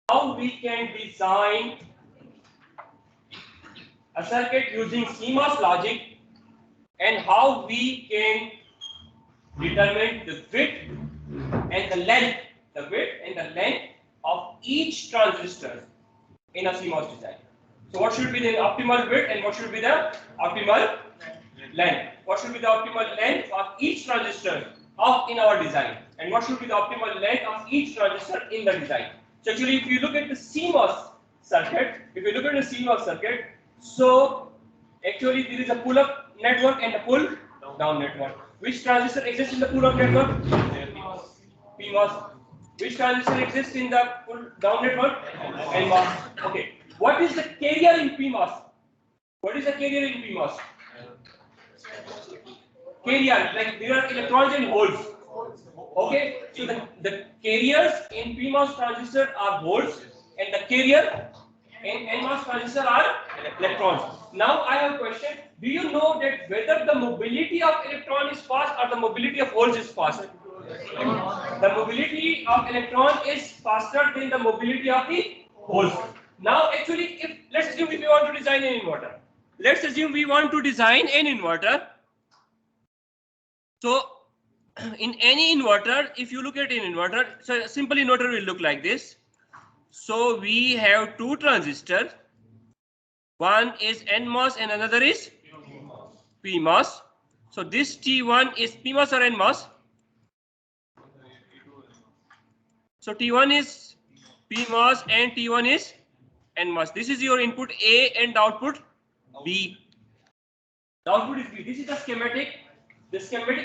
how we can design a circuit using CMOS logic and how we can determine the width and the length, of each transistor in a CMOS design. So what should be the optimal width and what should be the optimal length? What should be the optimal length of each transistor in our design? And what should be the optimal length of each transistor in the design? So actually if you look at the CMOS circuit, so actually there is a pull-up network and a pull-down network. Which transistor exists in the pull-up network? PMOS. Which transistor exists in the pull-down network? NMOS. Okay. What is the carrier in PMOS? Carrier, like there are electrons and holes. Okay. So the carriers in PMOS transistor are holes and the carrier in NMOS transistor are electrons. Now I have a question. Do you know that whether the mobility of electron is fast or the mobility of holes is fast? The mobility of electron is faster than the mobility of the holes. Now actually let's assume if we want to design an inverter. So in any inverter, if you look at an inverter, so a simple inverter will look like this. So we have two transistors. One is NMOS and another is PMOS. So this T1 is PMOS or NMOS? So T1 is PMOS and T1 is NMOS. This is your input A and output B. The output is B. This is the schematic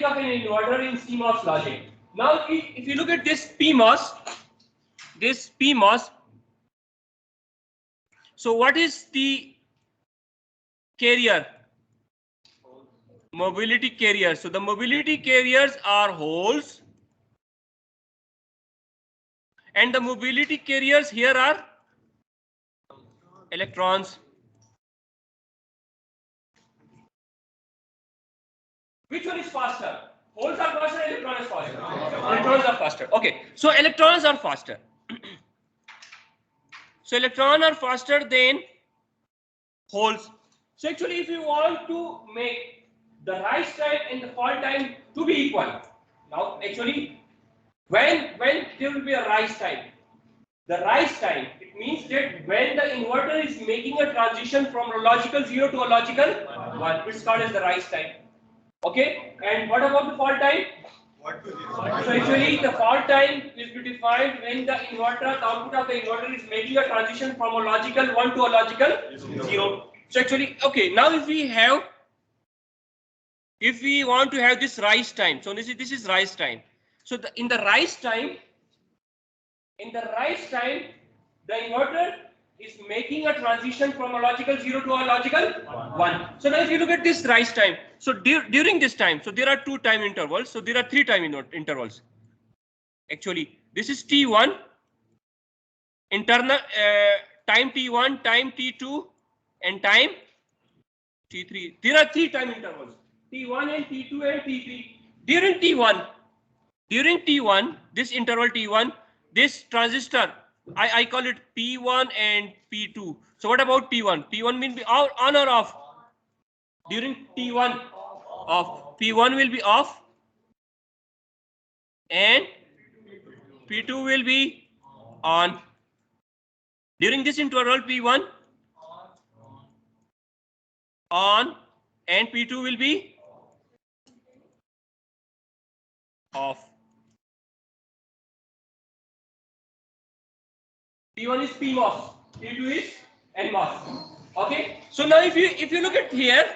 of an inverter in CMOS logic. Now if you look at this PMOS, so what is the carrier? Mobility carrier. So the mobility carriers are holes and the mobility carriers here are electrons. Which one is faster? Holes are faster, electrons are faster. Electrons are faster. Okay, so electrons are faster. So electrons are faster than holes. So actually if you want to make the rise time and the fall time to be equal, now actually when there will be a rise time, it means that when the inverter is making a transition from a logical 0 to a logical 1, it's called as the rise time. Okay, and what about the fall time? So actually the fall time will be defined when the output of the inverter is making a transition from a logical 1 to a logical 0. So actually, okay, now if we want to have this rise time, so this is rise time. So in the rise time, the inverter is making a transition from a logical 0 to a logical 1. So now if you look at this rise time, so during this time, so there are two time intervals, so there are three time intervals. Actually, this is T1, internal time T1, time T2, and time T3. There are three time intervals, T1 and T2 and T3. During T1, this interval T1, this transistor, I call it P1 and P2. So what about P1? P1 will be on or off? During T1, off. P1 will be off and P2 will be on. During this interval, P1 on and P2 will be off. P1 is PMOS, P2 is NMOS. Okay. So now if you look at here,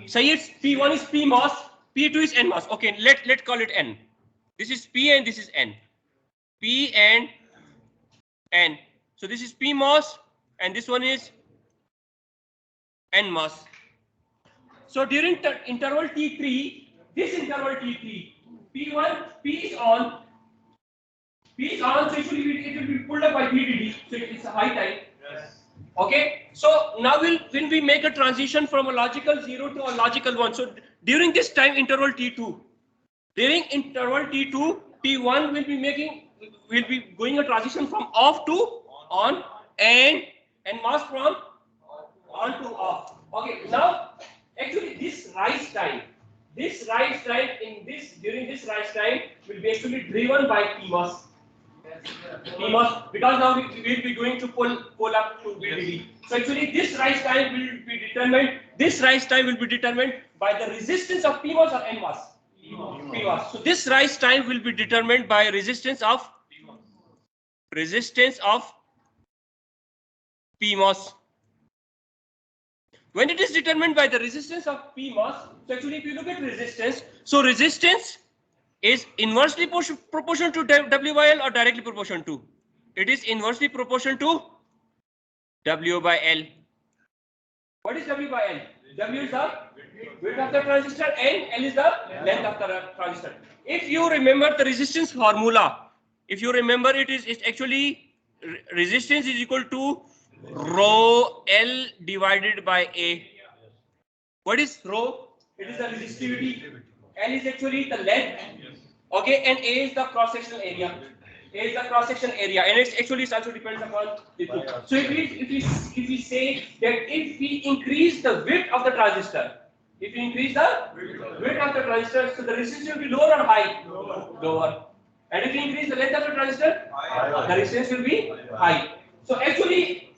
say it's P1 is PMOS, P2 is NMOS. Okay, let's call it N. This is P and this is N. P and N. So this is PMOS and this one is NMOS. So during interval T3, P is on, so actually it will be pulled up by VDD, so it's a high time. Yes. Okay, so now when we make a transition from a logical 0 to a logical 1, so during this time interval T2, P1 will be going a transition from off to on, and NMOS from on to off. Okay, now actually this rise time during this rise time will be actually driven by PMOS. PMOS, because now we will be going to pull up to VDD. So actually this rise time will be determined by the resistance of PMOS or NMOS. PMOS. So this rise time will be determined by resistance of PMOS. When it is determined by the resistance of PMOS, so actually if you look at resistance, so resistance is inversely proportional to W by L or directly proportional to? It is inversely proportional to W by L. What is W by L? W is the width of the transistor and L is the length of the transistor. If you remember the resistance formula, it's actually resistance is equal to rho L divided by A. What is rho? It is the resistivity. L is actually the length. Okay, and A is the cross-sectional area. And it actually also depends upon the two. So if we say that if we increase the width of the transistor, so the resistance will be lower or high? Lower. And if we increase the length of the transistor, the resistance will be high. So actually,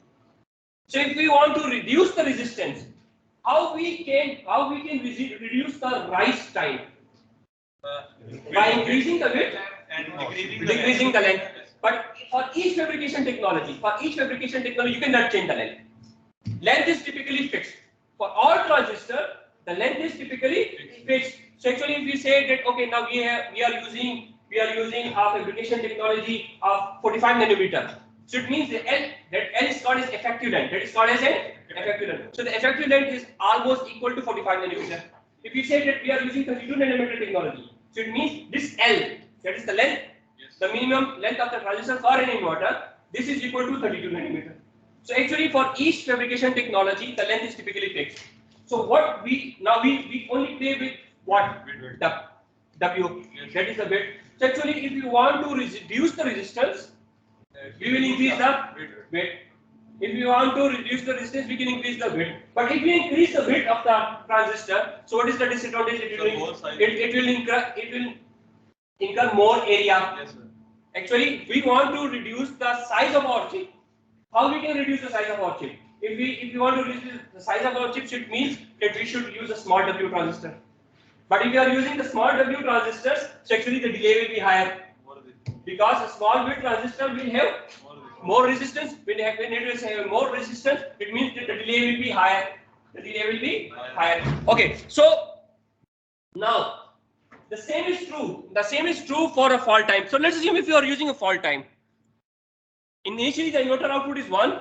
if we want to reduce the resistance, how we can reduce the rise time? By increasing the width and decreasing the length. But for each fabrication technology, you cannot change the length. Length is typically fixed. For all transistors, the length is typically fixed. So actually, if we say that okay, now we are using a fabrication technology of 45 nanometer. So it means that L is called as effective length. That is called as an effective length. So the effective length is almost equal to 45 nanometer. If we say that we are using 32 nanometer technology, so it means this L, that is the length, the minimum length of the transistor for an inverter, this is equal to 32 nanometer. So actually for each fabrication technology, the length is typically fixed. So what we only play with what? W. That is the width. So actually if you want to reduce the resistance, we will increase the width. If we want to reduce the resistance, we can increase the width. But if we increase the width of the transistor, so what is the disadvantage? It will incur more area. Yes, sir. Actually, we want to reduce the size of our chip. How we can reduce the size of our chip? If we want to reduce the size of our chip, it means that we should use a small W transistor. But if we are using the small W transistors, so actually the delay will be higher. Because a small width transistor will have more resistance. When it will have more resistance, it means that the delay will be higher. Okay, so now the same is true for a fault time. So let's assume if you are using a fault time. Initially the inverter output is 1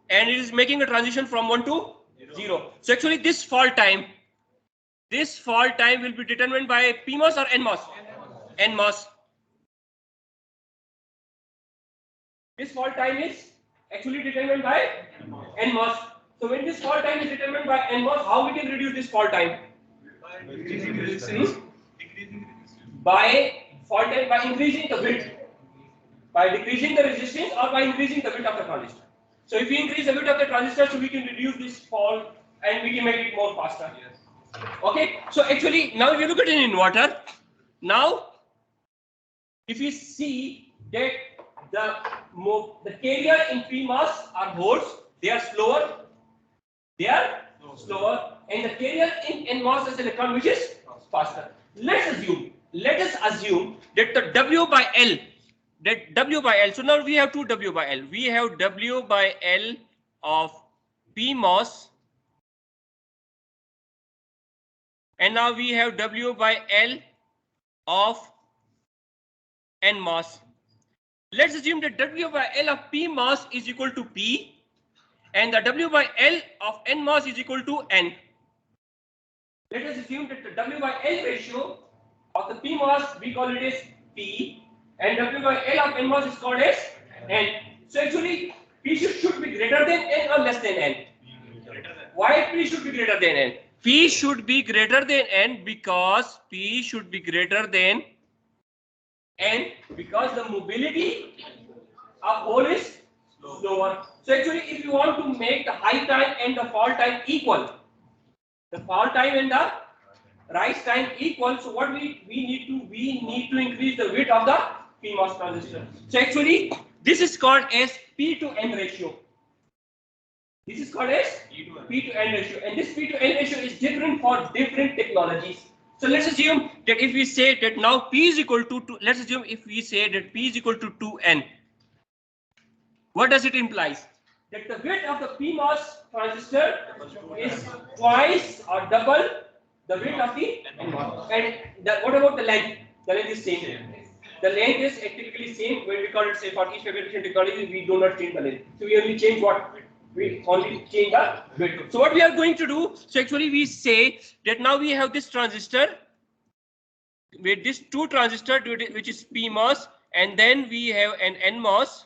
and it is making a transition from 1 to 0. So actually this fault time will be determined by PMOS or NMOS? NMOS. This fault time is actually determined by NMOS. So when this fault time is determined by NMOS, how we can reduce this fault time? By increasing the width. By decreasing the resistance or by increasing the width of the transistor. So if we increase the width of the transistor, so we can reduce this fault and we can make it more faster. Yes. Okay. So actually now if you look at an inverter, now if you see that the carrier in PMOS are volts, they are slower, and the carrier in NMOS is electron, which is faster. Let us assume that the W by L, so now we have two W by L. We have W by L of PMOS, and now we have W by L of NMOS. Let's assume that W by L of PMOS is equal to P and the W by L of NMOS is equal to N. Let us assume that the W by L ratio of the PMOS, we call it as P, and W by L of NMOS is called as N. So actually P should be greater than N or less than N? Why P should be greater than N? P should be greater than N because P should be greater than and because the mobility of hole is slower. So actually, if you want to make the high time and the fall time equal, the fall time and the rise time equal, so what we need to increase the width of the PMOS transistor. So actually, this is called as P to N ratio. This is called as P to N ratio, and this P to N ratio is different for different technologies. So let's assume that if we say that now P is equal to 2, let's assume if we say that P is equal to 2N, what does it imply? That the width of the PMOS transistor is twice or double the width of the NMOS. And what about the length? The length is same. The length is typically same. When we call it, say, for each fabrication technology, we do not change the length. So we only change what? We only change the width. So what we are going to do? So actually, we say that now we have this transistor with this two transistor, which is PMOS, and then we have an NMOS.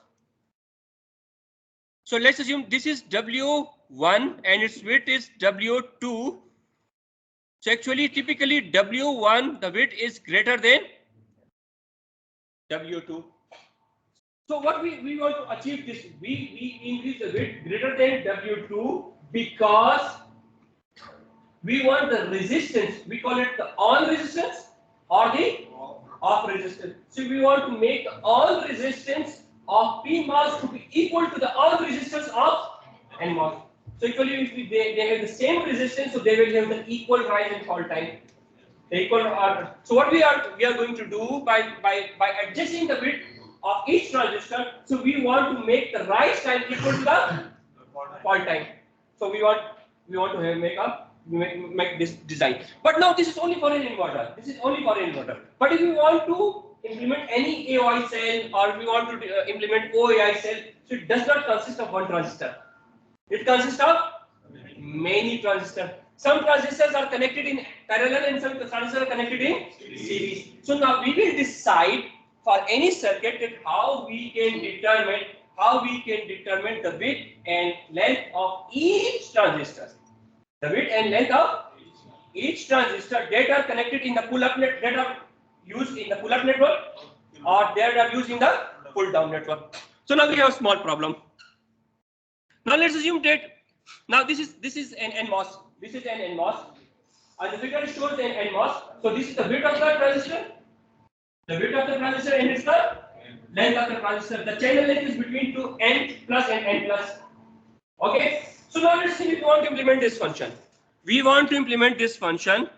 So let's assume this is W1 and its width is W2. So actually, typically W1, the width is greater than W2. So what we want to achieve this, we increase the width greater than W2 because we want the resistance, we call it the on resistance or the off resistance. So we want to make the on resistance of PMOS to be equal to the on resistance of NMOS. So equally, if they have the same resistance, so they will have the equal rise and fall time. The equal. So what we are going to do by adjusting the width of each transistor. So we want to make the rise time equal to the fall time. So we want to have make this design. But now this is only for an inverter. This is only for an inverter. But if we want to implement any AOI cell or we want to implement OAI cell, so it does not consist of one transistor. It consists of many transistors. Some transistors are connected in parallel and some transistors are connected in series. So now we will decide for any circuit that how we can determine the width and length of each transistor. The width and length of each transistor that are connected in the pull-up net, that are used in the pull-up network or that are used in the pull-down network. So now we have a small problem. Now let's assume that now this is an NMOS. This is an NMOS. And the figure shows an NMOS. So this is the width of the transistor. The width of the transistor and it's the length of the transistor. The channel length is between 2 N plus and N plus. Okay. So now let's see if we want to implement this function. We want to implement this function.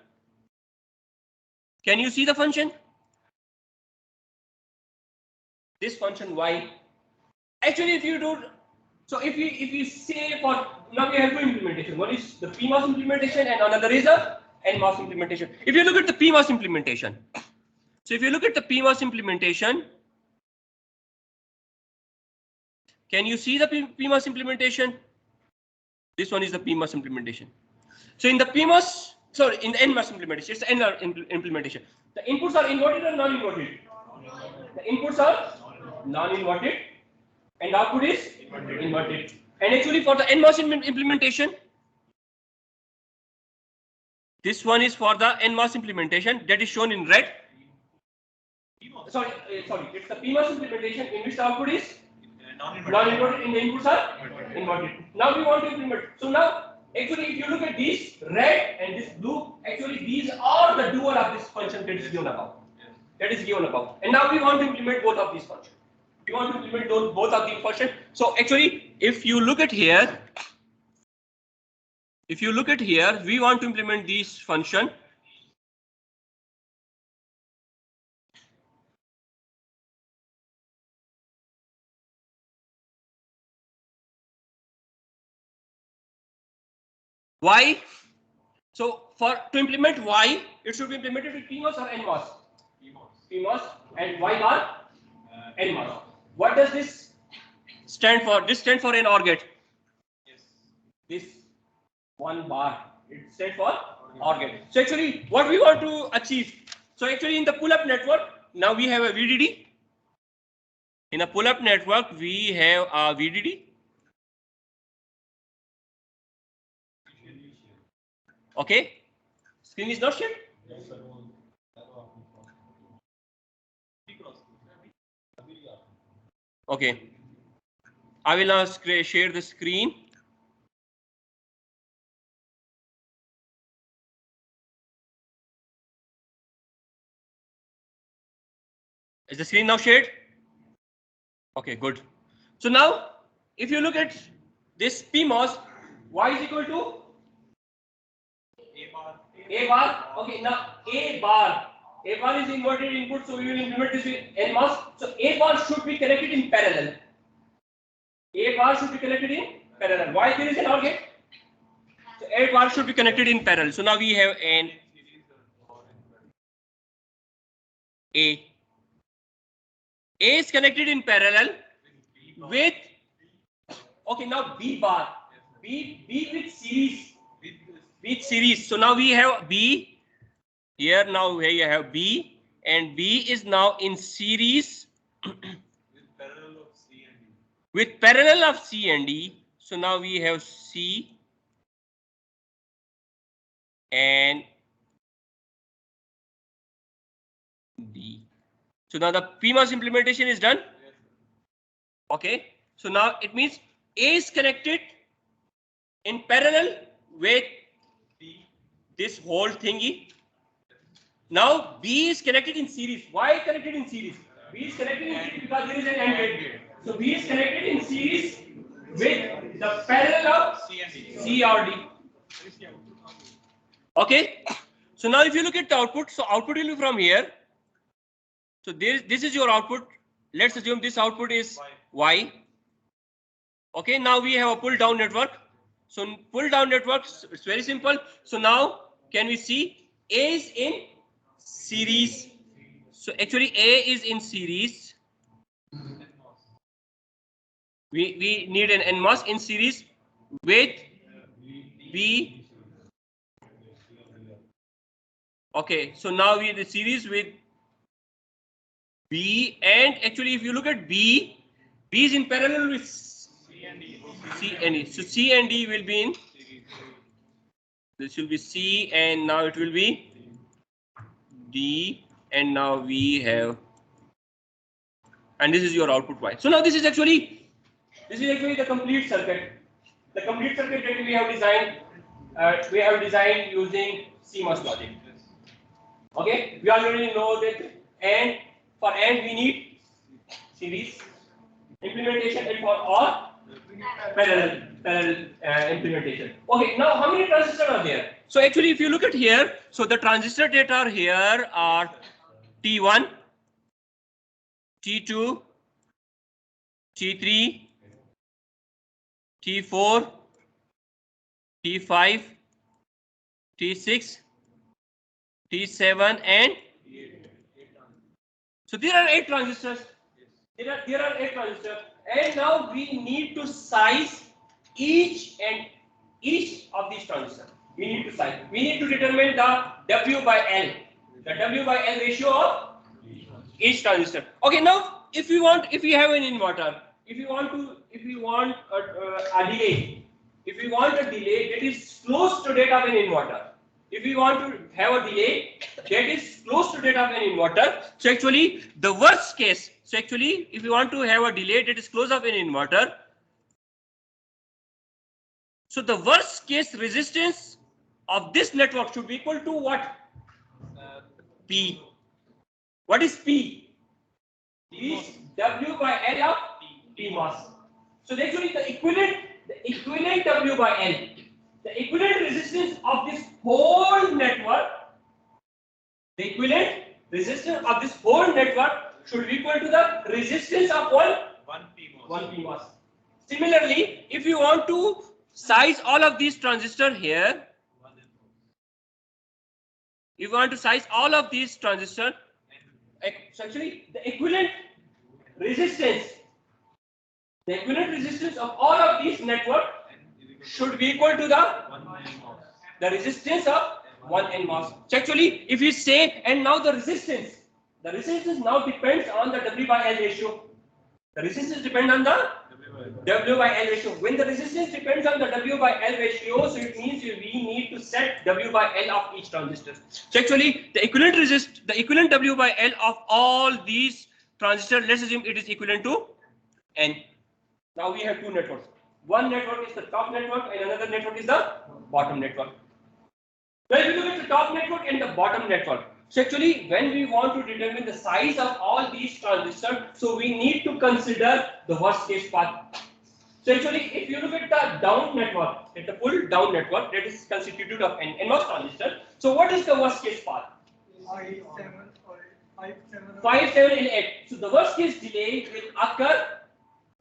Can you see the function? This function Y. Actually, if you do, so if you say for now we have two implementation. One is the PMOS implementation and another is a NMOS implementation. If you look at the PMOS implementation, so if you look at the PMOS implementation, can you see the PMOS implementation? This one is the PMOS implementation. So in the PMOS, sorry, in the NMOS implementation, it's the NR implementation. The inputs are inverted or non-inverted? The inputs are non-inverted and output is inverted. And actually for the NMOS implementation, this one is for the NMOS implementation that is shown in red. Sorry, it's the PMOS implementation in which the output is non-inverted and the inputs are inverted. Now we want to implement. So now, actually, if you look at this red and this blue, actually these are the dual of this function that is given above. That is given above. And now we want to implement both of these functions. We want to implement both of these functions. So actually, if you look at here, we want to implement this function. Why? So to implement Y, it should be implemented with PMOS or NMOS? PMOS and Y bar NMOS. What does this stand for? This stands for an OR gate. Yes. This one bar, it stands for OR gate. So actually, what we want to achieve. So actually, in the pull-up network, now we have a VDD. In a pull-up network, we have a VDD. Okay. Screen is not shared. Okay. I will now share the screen. Is the screen now shared? Okay, good. So now, if you look at this PMOS, Y is equal to A bar. Okay, now A bar. A bar is inverted input, so we will implement this with NMOS. So A bar should be connected in parallel. A bar should be connected in parallel. Why there is an OR gate? So A bar should be connected in parallel. So now we have an A. A is connected in parallel with, okay, now B bar. B with series. With series. So now we have B. Here now here you have B, and B is now in series with parallel of C and D. So now we have C and D. So now the PMOS implementation is done. Okay. So now it means A is connected in parallel with this whole thingy. Now B is connected in series. Why connected in series? B is connected in series because there is an AND gate. So B is connected in series with the parallel of C or D. Okay. So now if you look at the output, so output will be from here. So this is your output. Let's assume this output is Y. Okay, now we have a pull down network. So pull down networks, it's very simple. So now can we see A is in series. So actually A is in series. We need an NMOS in series with B. Okay, so now we the series with B, and actually if you look at B is in parallel with C and D. So C and D will be in, this will be C, and now it will be D, and now we have, and this is your output Y. So now this is actually the complete circuit. The complete circuit that we have designed using CMOS logic. Okay, we already know that, and for AND we need series implementation, and for OR parallel implementation. Okay, now how many transistors are there? So actually if you look at here, so the transistor data are here are T1, T2, T3, T4, T5, T6, T7, and so there are 8 transistors. There are 8 transistors, and now we need to size each of these transistors. We need to size. We need to determine the W by L, the W by L ratio of each transistor. Okay, now if you have an inverter, if you want a delay, if you want a delay that is close to that of an inverter, if you want to have a delay that is close to that of an inverter, so actually the worst case, so actually if you want to have a delay that is close of an inverter, so the worst case resistance of this network should be equal to what? P. What is P? Is W by L of PMOS. So actually the equivalent W by L, the equivalent resistance of this whole network, the equivalent resistance of this whole network should be equal to the resistance of one PMOS. Similarly, if you want to size all of these transistors here, if you want to size all of these transistors, actually the equivalent resistance of all of these network should be equal to the resistance of one NMOS. So actually, if you say, and now the resistance now depends on the W by L ratio. The resistance depends on the W by L ratio. When the resistance depends on the W by L ratio, so it means we need to set W by L of each transistor. So actually, the equivalent W by L of all these transistors, let's assume it is equivalent to N. Now we have two networks. One network is the top network and another network is the bottom network. Now if you look at the top network and the bottom network, so actually when we want to determine the size of all these transistors, so we need to consider the worst case path. So actually if you look at the down network, at the full down network that is constituted of NMOS transistor, so what is the worst case path? 5, 7, 5, 7 and 8. So the worst case delay will occur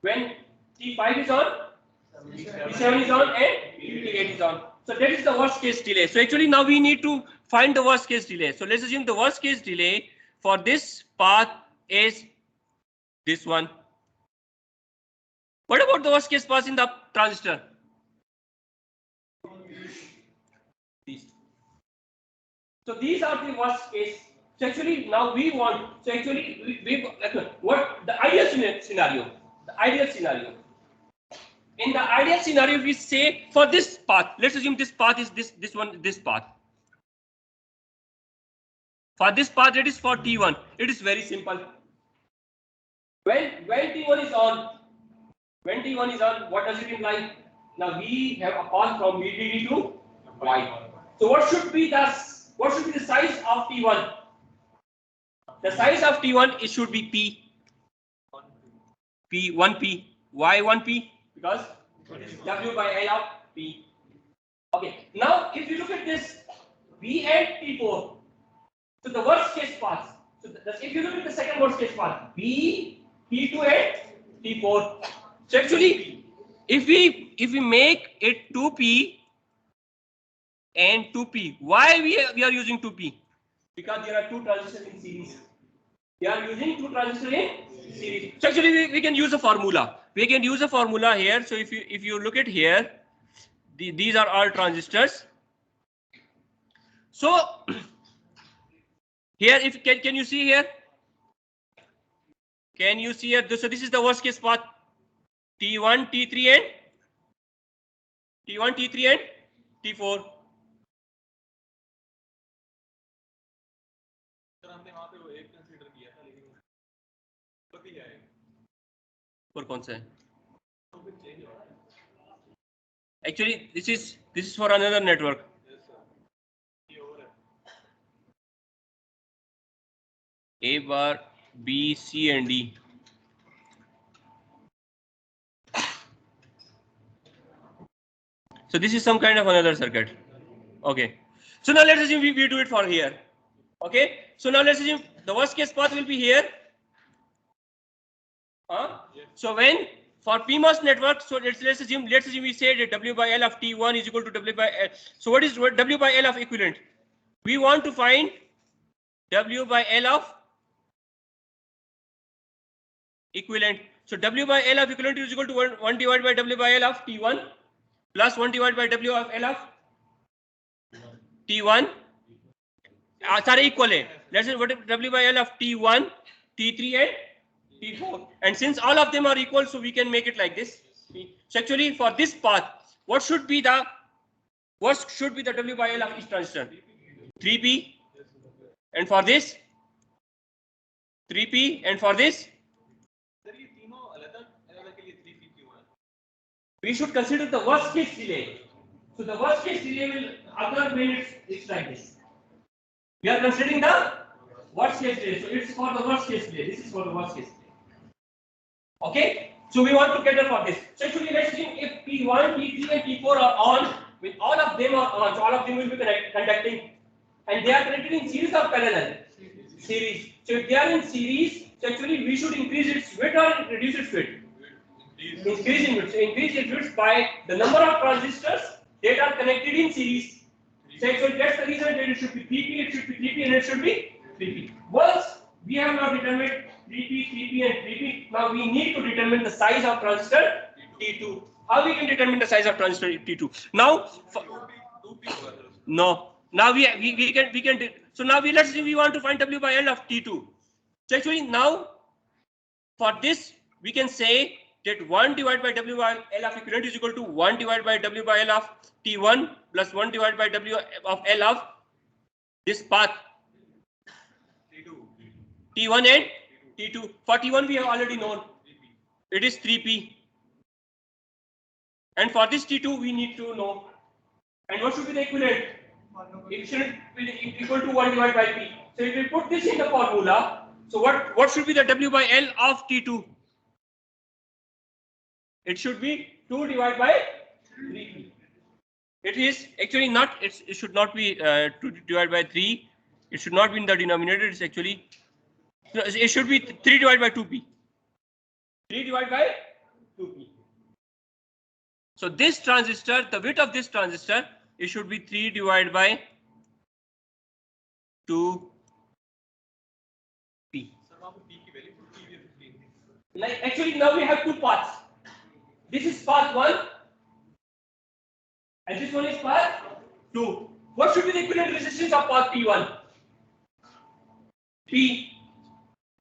when T5 is on, T7 is on and T8 is on. So that is the worst case delay. So actually now we need to find the worst case delay. So let's assume the worst case delay for this path is this one. What about the worst case path in the transistor? These. So these are the worst case. So actually now we want, so actually what the ideal scenario, the ideal scenario. In the ideal scenario, we say for this path, let's assume this path is this path. For this path, it is for T1. It is very simple. When T1 is on, what does it imply? Now we have a path from VDD to Y. So what should be the size of T1? The size of T1 it should be P. P1P. Why 1P? Because it is W by L of P. Okay. Now if you look at this, V and T4. So the worst case path. So if you look at the second worst case path, B, T2 and T4. So actually, if we make it 2P and 2P, why we are using 2P? Because there are two transistors in series. We are using two transistors in series. So actually, we can use a formula. We can use a formula here. So if you look at here, these are all transistors. So here, if can you see here? Can you see here? So this is the worst case path. T1, T3 and T1, T3 and T4. और कौन सा है? Actually, this is for another network. A bar, B, C, and D. So this is some kind of another circuit. Okay. So now let's assume we do it for here. Okay. So now let's assume the worst case path will be here. So when for PMOS network, so let's assume we say that W by L of T1 is equal to W by L. So what is W by L of equivalent? We want to find W by L of equivalent. So W by L of equivalent is equal to 1 divided by W by L of T1 plus 1 divided by W of L of T1. Sorry, equal. Let's say what is W by L of T1, T3 and T4. And since all of them are equal, so we can make it like this. So actually for this path, what should be the W by L of each transistor? 3P. And for this 3P, and for this we should consider the worst case delay. So the worst case delay will occur when it's like this. We are considering the worst case delay. So it's for the worst case delay. This is for the worst case delay. Okay. So we want to cater for this. So actually, let's see if P1, P3, and P4 are on. With all of them are on, so all of them will be conducting, and they are connected in series or parallel? Series. So if they are in series, so actually we should increase its width or reduce its width. Increase in width. So increase its width by the number of transistors that are connected in series. So actually that's the reason that it should be 3P, it should be 3P, and it should be 3P. Once we have now determined 3P, 3P, and 3P, now we need to determine the size of transistor T2. How we can determine the size of transistor T2? Now, no. Now we can. So now let's say we want to find W by L of T2. So actually now for this we can say that 1 divided by W by L of equivalent is equal to 1 divided by W by L of T1 plus 1 divided by W of L of this path T1 and T2. For T1 we have already known it is 3p. And for this T2, we need to know. And what should be the equivalent? It should be equal to 1 divided by P. So if we put this in the formula, so what should be the W by L of T2? It should be 2 divided by 3P. It is actually not, it should not be 2 divided by 3. It should not be in the denominator. It's actually, no, it should be 3 divided by 2P. 3 divided by 2P. So this transistor, the width of this transistor, it should be 3 divided by 2P. Like actually now we have two paths. This is path 1 and this one is path 2. What should be the equivalent resistance of path P1? P.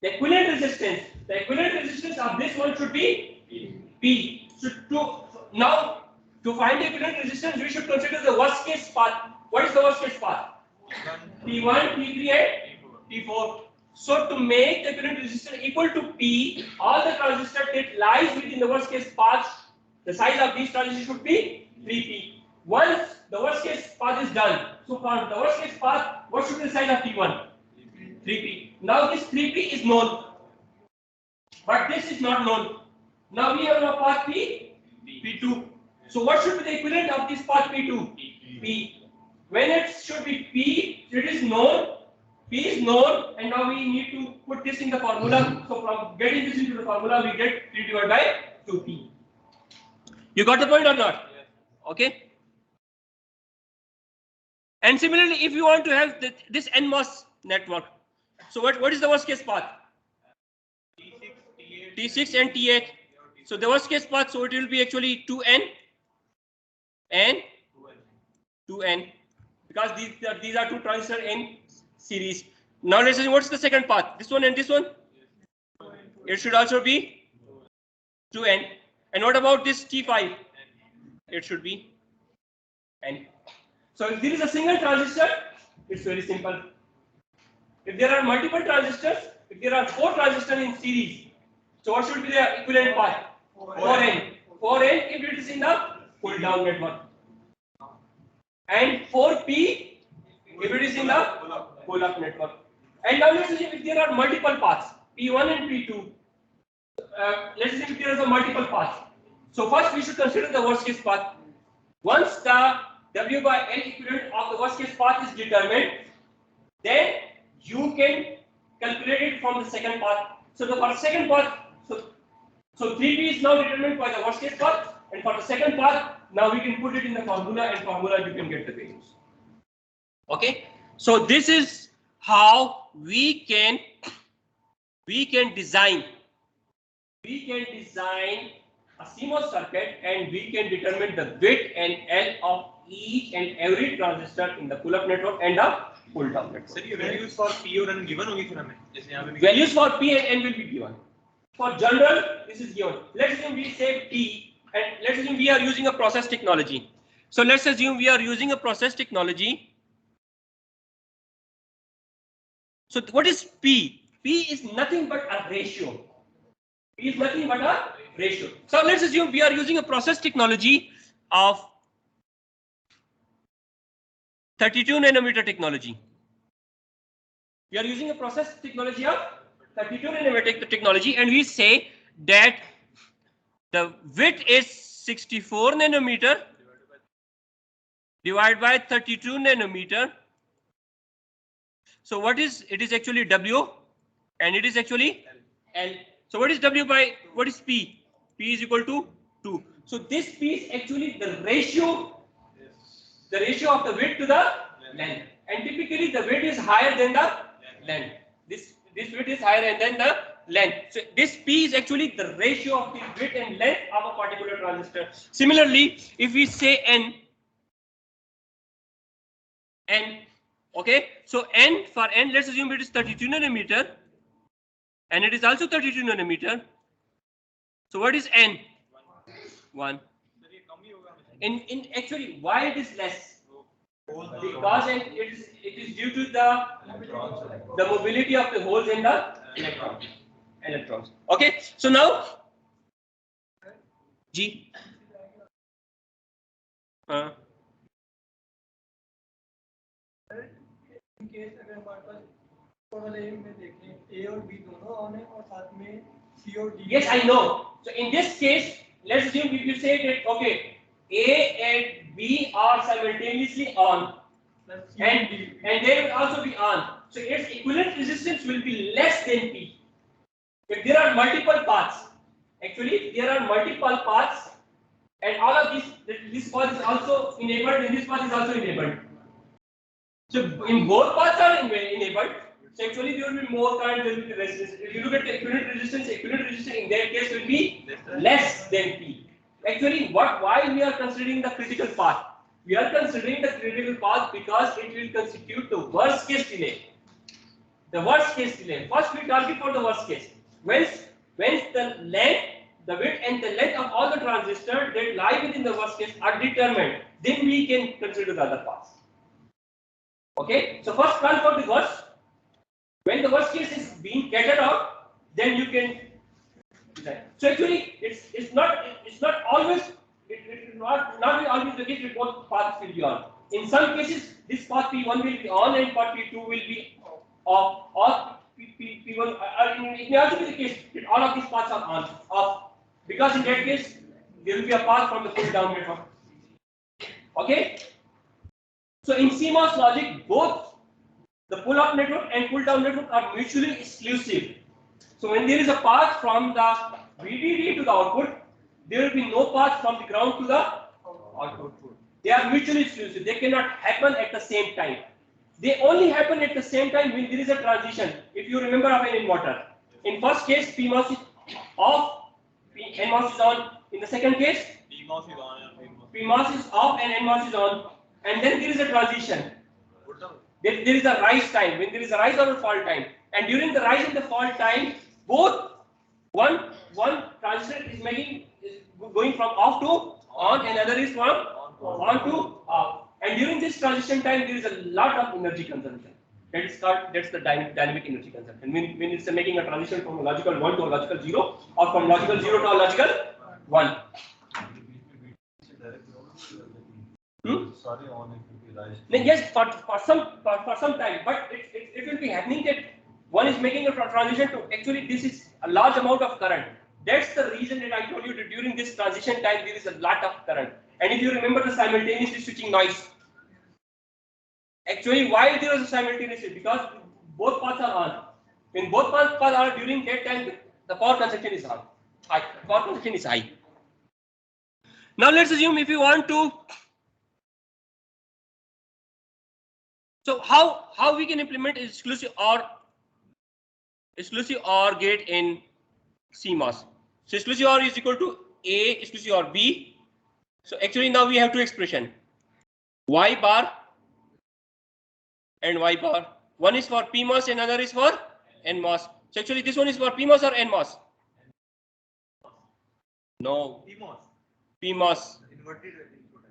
The equivalent resistance of this one should be P. So to find the equivalent resistance, we should consider the worst case path. What is the worst case path? P1, P3 and P4. So to make the equivalent resistance equal to P, all the transistors that lies within the worst case path, the size of these transistors should be 3P. Once the worst case path is done, so for the worst case path, what should be the size of P1? 3P. Now this 3P is known, but this is not known. Now we have a path P, P2. So what should be the equivalent of this path P2? P. When it should be P, it is known. P is known, and now we need to put this in the formula. So from getting this into the formula, we get 3 divided by 2P. You got the point or not? Okay. And similarly, if you want to have this NMOS network, so what is the worst case path? T6 and T8. So the worst case path, so it will be actually 2N and 2N, because these are two transistors in series. Now let's see what's the second path. This one and this one. It should also be 2N. And what about this T5? It should be N. So if there is a single transistor, it's very simple. If there are multiple transistors, if there are 4 transistors in series, so what should be the equivalent path? 4N. 4N if it is in the pull down network. And 4P if it is in the pull up network. And now let's assume if there are multiple paths, P1 and P2. Let's assume if there is a multiple path. So first we should consider the worst case path. Once the W by L equivalent of the worst case path is determined, then you can calculate it from the second path. So for the second path, so 3P is now determined by the worst case path, and for the second path, now we can put it in the formula, and formula you can get the values. Okay, so this is how we can design a CMOS circuit, and we can determine the width and L of each and every transistor in the pull-up network and the pull-down network. Sir, ये values for P और N given होगी फिर हमें, जैसे यहाँ पे values for P and N will be given. For general, this is given. Let's assume we say P, and let's assume we are using a process technology. So let's assume we are using a process technology. So what is P? P is nothing but a ratio. P is nothing but a ratio. So let's assume we are using a process technology of 32 nanometer technology. We are using a process technology of 32 nanometer technology, and we say that the width is 64 nanometer divided by 32 nanometer. So what is it? Is actually W, and it is actually L. So what is W by what is P? P is equal to 2. So this P is actually the ratio of the width to the length. And typically the width is higher than the length. This width is higher than the length. So this P is actually the ratio of the width and length of a particular transistor. Similarly, if we say N, okay, so N, for N, let's assume it is 32 nanometer, and it is also 32 nanometer. So what is N? 1. In actually, why it is less? Because it is due to the mobility of the holes in the electrons. Okay, so now जी हाँ in case अगर हमारे पास total A में देखें ए और B दोनों on है और साथ में सी और D. Yes, I know. So in this case, let's assume if you say that okay, A and B are simultaneously on, plus C and D. they will also be on. So its equivalent resistance will be less than P. If there are multiple paths, actually if there are multiple paths, and all of this path is also enabled, and this path is also enabled. So in both paths are enabled. So actually there will be more current, there will be resistance. If you look at the equivalent resistance in that case will be less than P. Actually, why we are considering the critical path? We are considering the critical path because it will constitute the worst case delay. The worst case delay. First we target for the worst case. Once the length, the width and the length of all the transistors that lie within the worst case are determined, then we can consider the other paths. Okay, so first plan for the worst. When the worst case is being catered out, then you can design. So actually, it's not always it is not always the case that both paths will be on. In some cases, this path P1 will be on and path P2 will be off. Or P1 it may also be the case that all of these paths are on off, because in that case there will be a path from the pull down network. Okay. So in CMOS logic, both the pull-up network and pull-down network are mutually exclusive. So when there is a path from the VDD to the output, there will be no path from the ground to the output. They are mutually exclusive. They cannot happen at the same time. They only happen at the same time when there is a transition. If you remember of an inverter, in first case PMOS is off, NMOS is on. In the second case, PMOS is on and PMOS is off and NMOS is on, and then there is a transition. There is a rise time, when there is a rise or a fall time, and during the rise and the fall time, both one transistor is going from off to on, and another is from on to off. And during this transition time, there is a lot of energy consumption. That's the dynamic energy consumption. When it's making a transition from a logical 1 to a logical 0, or from logical 0 to a logical 1. Sorry, on it will be rise. Yes, for some time, but it will be happening that one is making a transition to actually this is a large amount of current. That's the reason that I told you that during this transition time there is a lot of current. And if you remember the simultaneously switching noise, actually why there is a simultaneously, because both paths are on. When both paths are during that time, the power consumption is high. Power consumption is high. Now let's assume if you want to. So how we can implement exclusive OR gate in CMOS? So exclusive OR is equal to A exclusive OR B. So actually now we have two expression, Y bar and Y bar. One is for PMOS and another is for NMOS. So actually this one is for PMOS or NMOS? No. PMOS. inverted input.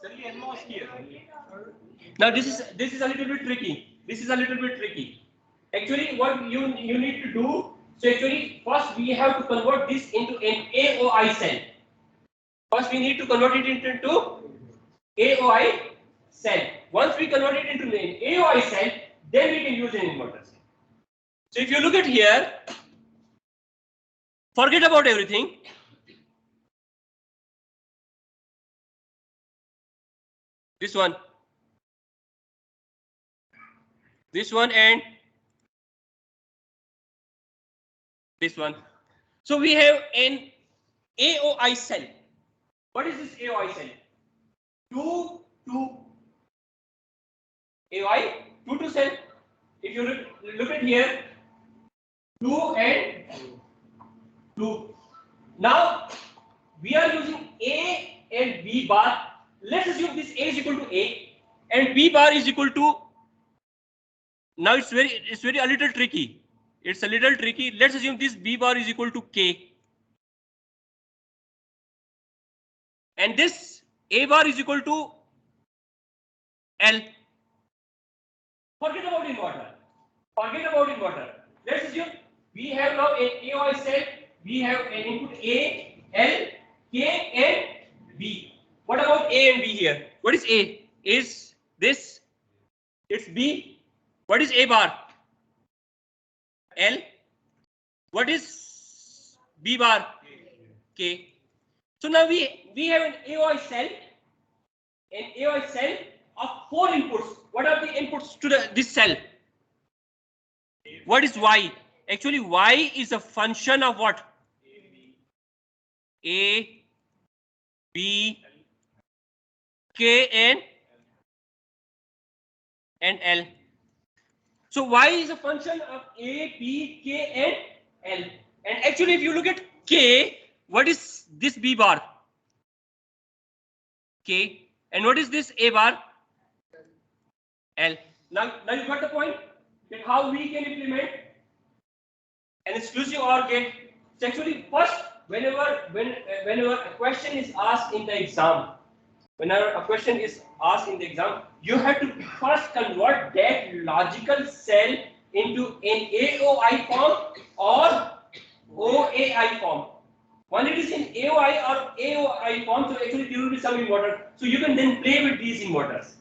Certainly NMOS here. Now this is a little bit tricky. Actually, what you need to do. So actually, first we have to convert this into an AOI cell. First, we need to convert it into AOI cell. Once we convert it into an AOI cell, then we can use an inverter cell. So if you look at here, forget about everything. This one and this one. So we have an AOI cell. What is this AOI cell? 2 AOI 2 cell. If you look at here, 2 and 2. Now we are using A and B bar. Let's assume this A is equal to A and B bar is equal to. Now it's very a little tricky. It's a little tricky. Let's assume this B bar is equal to K. And this A bar is equal to L. Forget about inverter. Let's assume we have now an AOI cell we have an input A, L, K, and B. What about A and B here? What is A? Is this? It's B. What is A bar? L. What is B bar? K. So now we have an AOI cell, of 4 inputs. What are the inputs to this cell? What is Y? Actually, Y is a function of what? A, B, K, and L. So Y is a function of A, B, K, and L. And actually, if you look at K, what is this B bar? K. And what is this A bar? L. Now you got the point that how we can implement an exclusive OR gate. So actually, first, whenever a question is asked in the exam, you have to first convert that logical cell into an AOI form or OAI form. When it is in AOI or AOI form, so actually there will be some inverter. So you can then play with these inverters.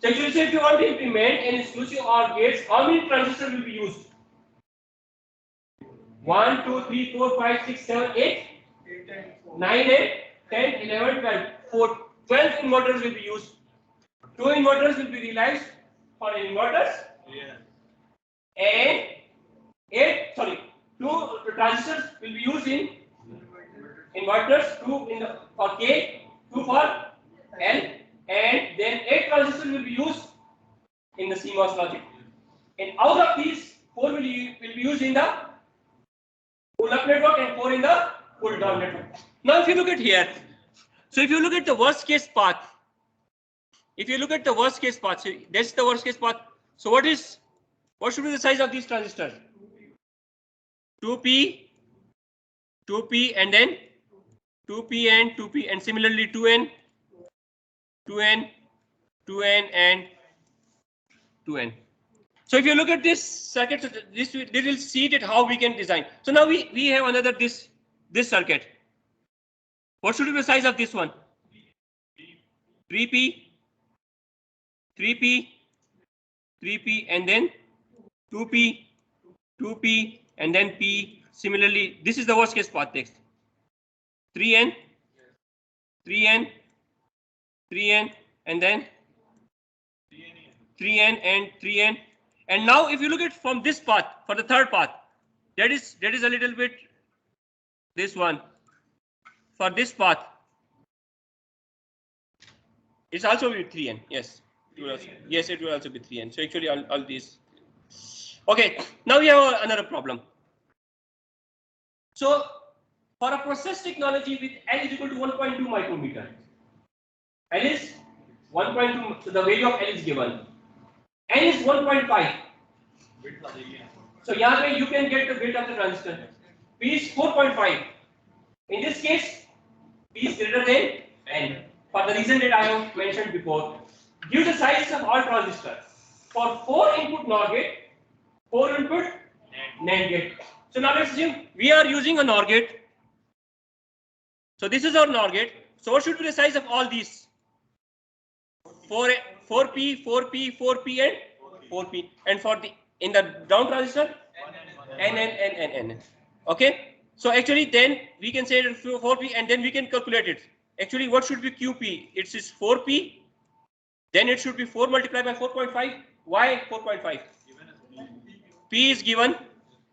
So actually, if you want to implement an exclusive OR gates, how many transistors will be used? 1, 2, 3, 4, 5, 6, 7, 8, 9, 10, 11, 12. 12 inverters will be used. 2 inverters will be realized for inverters. And 2 transistors will be used in inverters, 2 for K, 2 for L, and then 8 transistors will be used in the CMOS logic. And out of these, 4 will be used in the pull-up network and 4 in the pull-down network. Now, if you look at here, so if you look at the worst case path, so that's the worst case path. So what should be the size of these transistors? 2p, and then 2p and 2p, and similarly 2n, and 2n. So if you look at this circuit, so this will see that how we can design. So now we have another this circuit. What should be the size of this one? 3p, and then 2p, and then p. Similarly, this is the worst case path text. 3n, and then 3n and 3n. And now if you look at from this path, for the third path, that is a little bit this one. For this path, it's also with 3n. Yes, it will also be 3n. So actually all these. Okay, now we have another problem. So for a process technology with L is equal to 1.2 micrometer, L is 1.2, so the value of L is given. N is 1.5. So here you can get the bit of the transistor. P is 4.5. In this case, P is greater than N. For the reason that I have mentioned before, give the size of all transistors. For 4 input NOR gate, 4 input NAND gate. So now let's assume we are using a NOR gate. So this is our NOR gate. So what should be the size of all these? 4p, and 4p. And for the in the down transistor, n. Okay. So actually then we can say that 4p, and then we can calculate it. Actually, what should be QP? It is 4p. Then it should be 4 multiplied by 4.5. Why 4.5? P is given.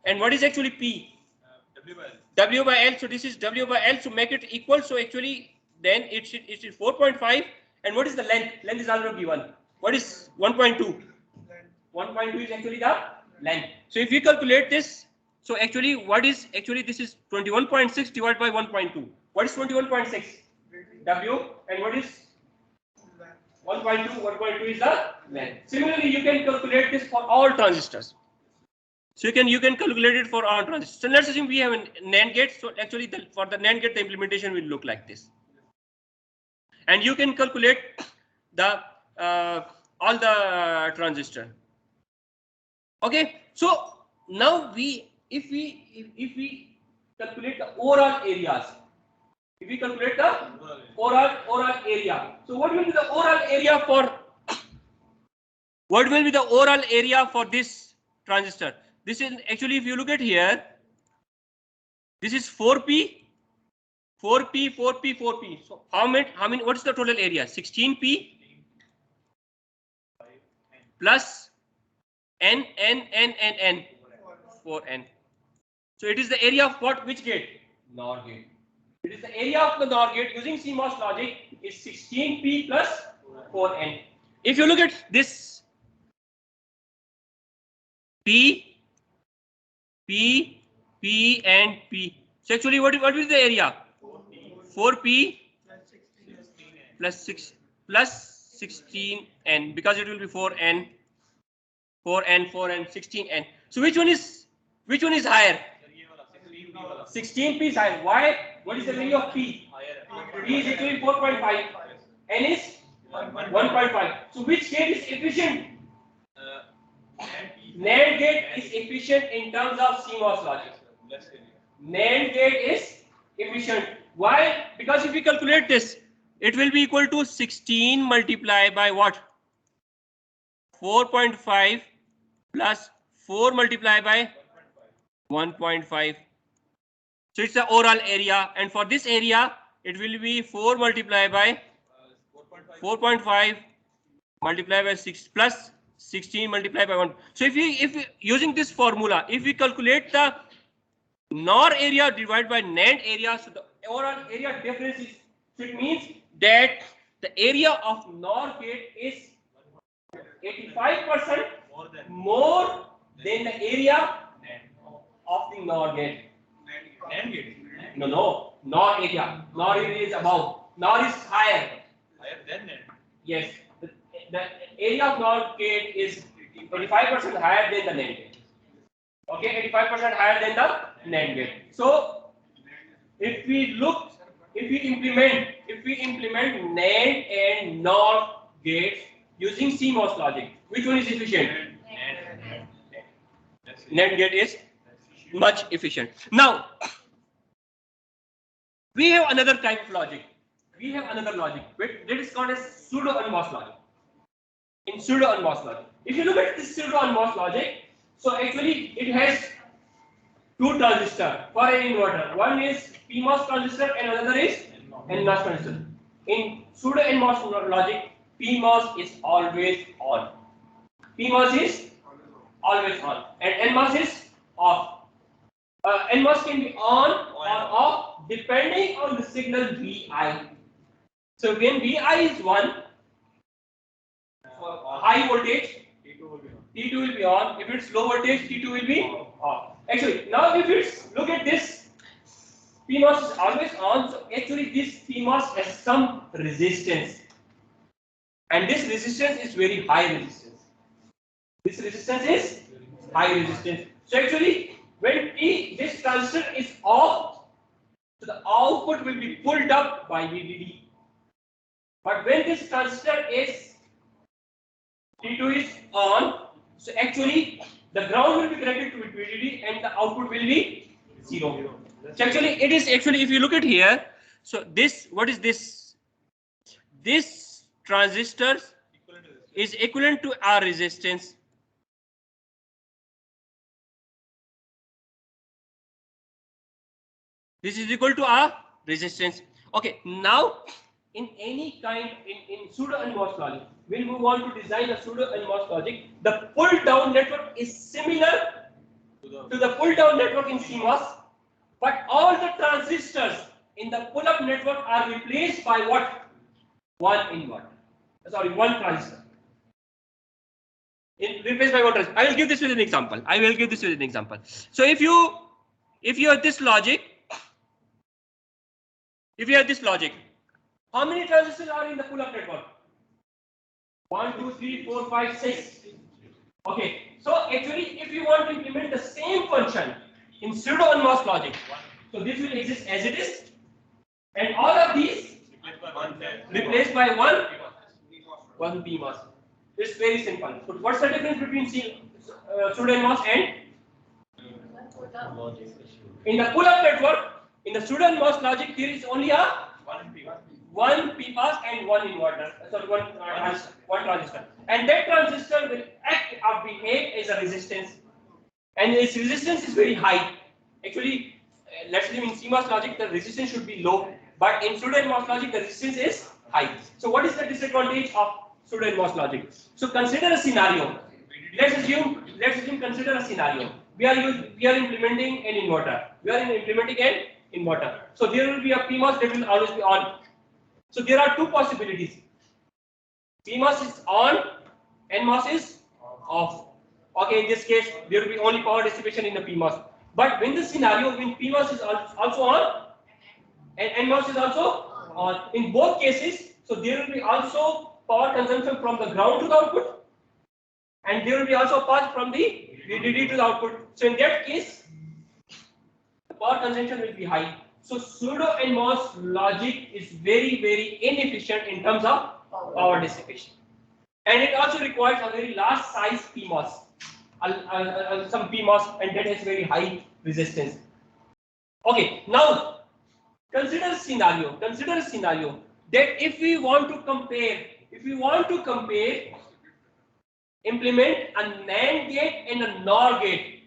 And what is actually P? W by L. So this is W by L. So make it equal. So actually then it is 4.5. And what is the length? Length is also given. What is 1.2? 1.2 is actually the length. So if we calculate this, so actually what is this is 21.6 divided by 1.2. What is 21.6? W. And what is 1.2? 1.2 is the length. Similarly, you can calculate this for all transistors. So you can calculate it for all transistors. So let's assume we have a NAND gate. So actually for the NAND gate, the implementation will look like this. And you can calculate the all the transistor. Okay. So now if we calculate the overall areas, if we calculate the overall area, so what will be the overall area for this transistor? This is actually, if you look at here, this is 4p, 4p, 4p, 4p. So how many? What is the total area? 16p plus n, 4n. So it is the area of what? Which gate? NOR gate. It is the area of the NOR gate using CMOS logic is 16p plus 4n. If you look at this P, and P. So actually, what is the area? 4p plus 16n, because it will be 4n, 16n. So which one is higher? 16p is higher. Why? What is the value of P? P is equal to 4.5. N is 1.5. So which gate is efficient? NAND gate is efficient in terms of CMOS logic. NAND gate is efficient. Why? Because if we calculate this, it will be equal to 16 multiplied by what? 4.5 plus 4 multiplied by 1.5. So it's the overall area, and for this area, it will be 4 multiplied by 4.5 multiplied by 6 plus 16 multiplied by 1. So if we using this formula, if we calculate the NOR area divided by NAND area, so the overall area difference is, so it means that the area of NOR gate is 85% more than the area of the NOR gate. NAND gate. No, NOR area. NOR area is above. NOR is higher. Higher than NAND. Yes, the area of NOR gate is 85% higher than the NAND gate. Okay, 85% higher than the NAND gate. So if we implement NAND and NOR gates using CMOS logic, which one is efficient? NAND gate is much efficient. Now we have another type of logic. We have another logic that is called as pseudo-NMOS logic. In pseudo-NMOS logic, if you look at this pseudo-NMOS logic, so actually it has two transistors for an inverter. One is PMOS transistor and another is NMOS transistor. In pseudo-NMOS logic, PMOS is always on. PMOS is always on, and NMOS is off. NMOS can be on or off depending on the signal Vi. So when Vi is 1, for high voltage, T2 will be on. If it's low voltage, T2 will be off. Actually, now if it's look at this, PMOS is always on. So actually, this PMOS has some resistance, and this resistance is very high resistance. This resistance is high resistance. So actually, when this transistor is off, so the output will be pulled up by VDD. But when this transistor is T2 is on, so actually the ground will be connected to VDD and the output will be 0. So actually it is actually, if you look at here, so this, what is this? This transistor is equivalent to our resistance. This is equal to our resistance. Okay, now in any kind in pseudo-NMOS logic, when we want to design a pseudo-NMOS logic, the pull-down network is similar to the pull-down network in CMOS, but all the transistors in the pull-up network are replaced by what? One transistor. Replaced by one transistor. I will give this with an example. So if you have this logic. If you have this logic, how many transistors are in the pull-up network? 1, 2, 3, 4, 5, 6. Okay, so actually, if you want to implement the same function in pseudo-NMOS logic, so this will exist as it is, and all of these replaced by one PMOS. It's very simple. So what's the difference between pseudo-NMOS and In the pull-up network, in the pseudo-NMOS logic, there is only a one PMOS and one inverter. Sorry, one transistor, and that transistor will act or behave as a resistance, and its resistance is very high. Actually, let's say in CMOS logic the resistance should be low, but in pseudo-NMOS logic the resistance is high. So what is the disadvantage of pseudo-NMOS logic? So consider a scenario. Let's assume consider a scenario. We are implementing an inverter. So there will be a PMOS that will always be on. So there are two possibilities. PMOS is on, NMOS is off. Okay, in this case, there will be only power dissipation in the PMOS. But when the scenario when PMOS is also on and NMOS is also on, in both cases, so there will be also power consumption from the ground to the output, and there will be also path from the VDD to the output. So in that case, the power consumption will be high. So pseudo-NMOS logic is very, very inefficient in terms of power dissipation, and it also requires a very large size PMOS, some PMOS, and that has very high resistance. Okay, now consider a scenario that if we want to compare, implement a NAND gate and a NOR gate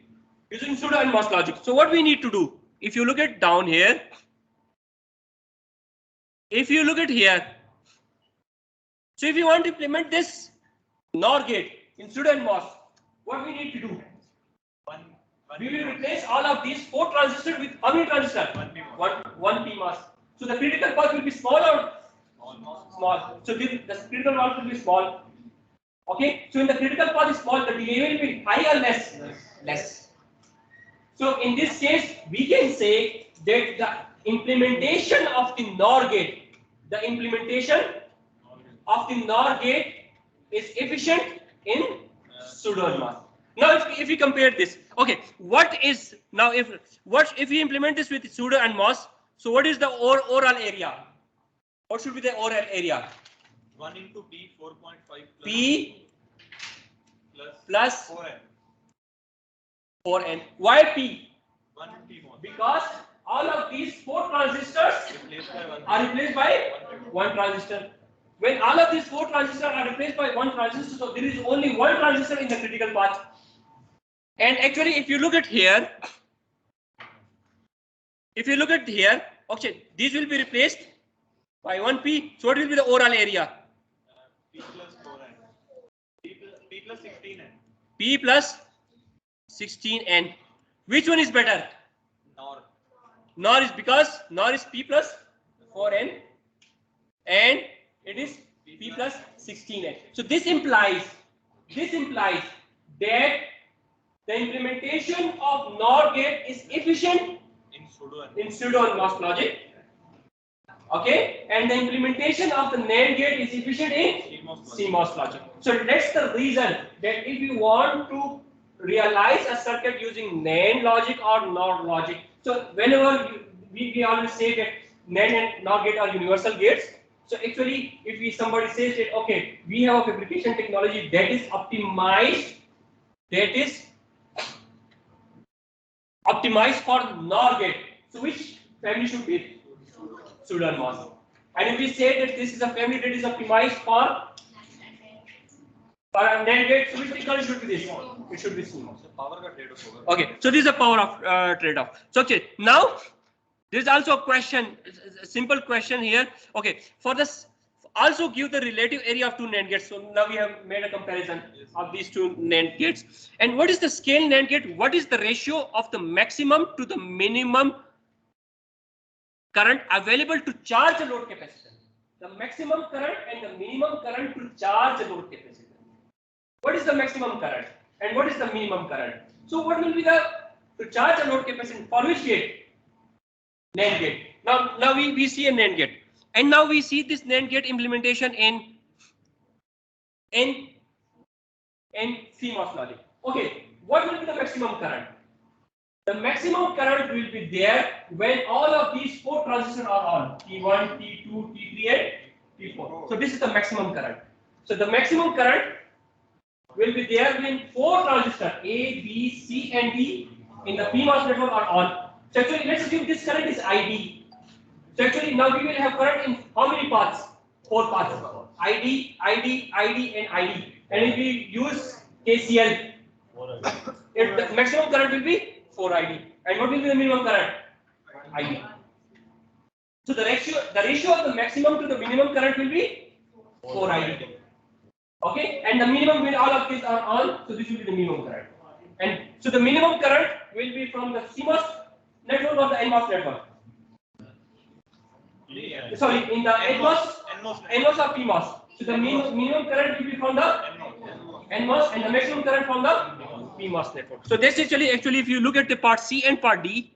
using pseudo-NMOS logic. So what we need to do? If you look at down here, so if you want to implement this NOR gate in pseudo-NMOS, what we need to do? We will replace all of these 4 transistors with how many transistors? One PMOS. So the critical path will be small or small. So the critical path will be small. Okay. So in the critical path is small, the delay will be high or less? Less. So in this case, we can say that the implementation of the NOR gate, is efficient in pseudo-NMOS. Now, if we compare this, okay, if we implement this with pseudo-NMOS, so what is the overall area? What should be the overall area? 1 into P 4.5 P plus 4N. 4N. Why P? 1 P more. Because all of these 4 transistors are replaced by one transistor. When all of these 4 transistors are replaced by one transistor, so there is only one transistor in the critical path. And actually, if you look at here, okay, these will be replaced by 1P. So what will be the overall area? P plus 4N. P plus 16N. P plus 16N. Which one is better? NOR. NOR is because NOR is P plus 4N and it is P plus 16N. So this implies that the implementation of NOR gate is efficient in pseudo-NMOS logic. Okay, and the implementation of the NAND gate is efficient in CMOS logic. So that's the reason that if you want to realize a circuit using NAND logic or NOR logic, so whenever we always say that NAND and NOR gate are universal gates. So actually, if somebody says that okay, we have a fabrication technology that is optimized, for NOR gate. So which family should be pseudo-NMOS? And if we say that this is a family that is optimized for a NAND gate, so which technology should be this? It should be CMOS. Okay, so this is a power of trade-off. So okay, now there is also a question, a simple question here. Okay, for this, also give the relative area of 2 NAND gates. So now we have made a comparison of these 2 NAND gates. And what is the scale NAND gate? What is the ratio of the maximum to the minimum current available to charge a load capacitor? The maximum current and the minimum current to charge a load capacitor. What is the maximum current and what is the minimum current? So what will be the to charge a load capacitor for which gate? NAND gate. Now we see a NAND gate, and now we see this NAND gate implementation in CMOS logic. Okay, what will be the maximum current? The maximum current will be there when all of these 4 transistors are on, T1, T2, T3 and T4. So this is the maximum current. So the maximum current will be there when 4 transistors A, B, C and D in the PMOS network are on. So actually, let's assume this current is ID. So actually, now we will have current in how many paths? 4 paths. ID, ID, ID, and ID. And if we use KCL, the maximum current will be 4 ID. And what will be the minimum current? ID. So the ratio of the maximum to the minimum current will be 4 ID. Okay, and the minimum when all of these are on, so this will be the minimum current. And so the minimum current will be from the CMOS network or the NMOS network. Sorry, in the NMOS or PMOS. So the minimum current will be from the NMOS and the maximum current from the PMOS network. So this actually if you look at the part C and part D,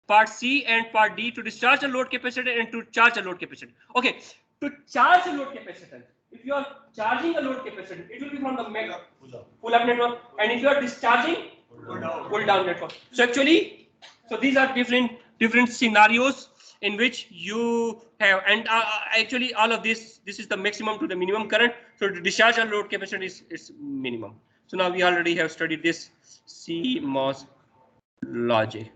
to discharge the load capacitor and to charge a load capacitor. Okay, to charge a load capacitor, if you are charging a load capacitor, it will be from the pull-up network, and if you are discharging, pull-down network. So actually, these are different scenarios in which you have, and actually all of this is the maximum to the minimum current. So to discharge a load capacitor is minimum. So now we already have studied this CMOS logic.